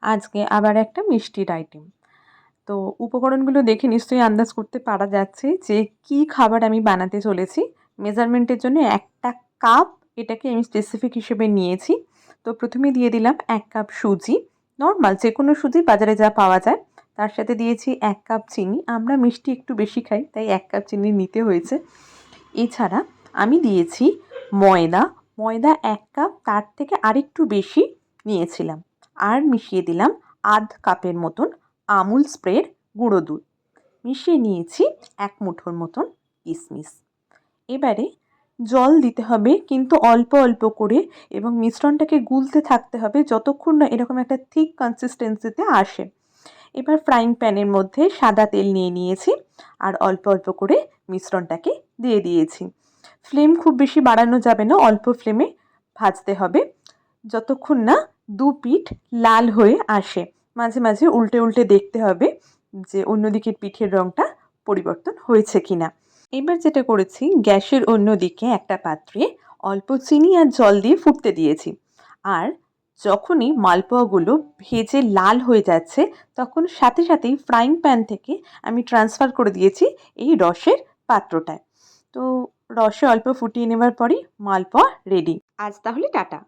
আজকে আবার একটা মিষ্টির আইটেম। তো উপকরণগুলো দেখে নিশ্চয়ই আন্দাজ করতে পারা যাচ্ছে যে কি খাবার আমি বানাতে চলেছি। মেজারমেন্টের জন্য ১টা কাপ এটাকে আমি স্পেসিফিক হিসেবে নিয়েছি। তো ১ম এ দিয়ে দিলাম ১ কাপ সুজি, নরমাল যেকোনো সুজি বাজারে যা পাওয়া যায়। তার সাথে দিয়েছি ১ কাপ চিনি। আমরা মিষ্টি একটু বেশি খাই, তাই ১ কাপ চিনি নিতে হয়েছে। এছাড়া আমি দিয়েছি ময়দা, ময়দা ১ কাপ, তার থেকে আরেকটু বেশি নিয়েছিলাম। আর মিশিয়ে দিলাম আধ কাপের মতন আমুল স্প্রের গুঁড়ো দুধ। মিশিয়ে নিয়েছি ১ মুঠোর মতন কিশমিশ। এবারে জল দিতে হবে, কিন্তু অল্প অল্প করে, এবং মিশ্রণটাকে গুলতে থাকতে হবে যতক্ষণ না এরকম একটা থিক কনসিস্টেন্সিতে আসে। এবার ফ্রাইং প্যানের মধ্যে সাদা তেল নিয়ে নিয়েছি আর অল্প অল্প করে মিশ্রণটাকে দিয়ে দিয়েছি। ফ্লেম খুব বেশি বাড়ানো যাবে না, অল্প ফ্লেমে ভাজতে হবে যতক্ষণ না দু পিঠ লাল হয়ে আসে। মাঝে মাঝে উল্টে উল্টে দেখতে হবে যে অন্যদিকের পিঠের রঙটা পরিবর্তন হয়েছে কিনা। এবার যেটা করেছি, গ্যাসের অন্যদিকে একটা পাত্রে অল্প চিনি আর জল দিয়ে ফুটতে দিয়েছি। আর যখনই মালপোয়াগুলো ভেজে লাল হয়ে যাচ্ছে, তখন সাথে সাথেই ফ্রাইং প্যান থেকে আমি ট্রান্সফার করে দিয়েছি এই রসের পাত্রটায়। তো রসে অল্প ফুটিয়ে নেবার পরই মালপোয়া রেডি। আজ তাহলে টাটা।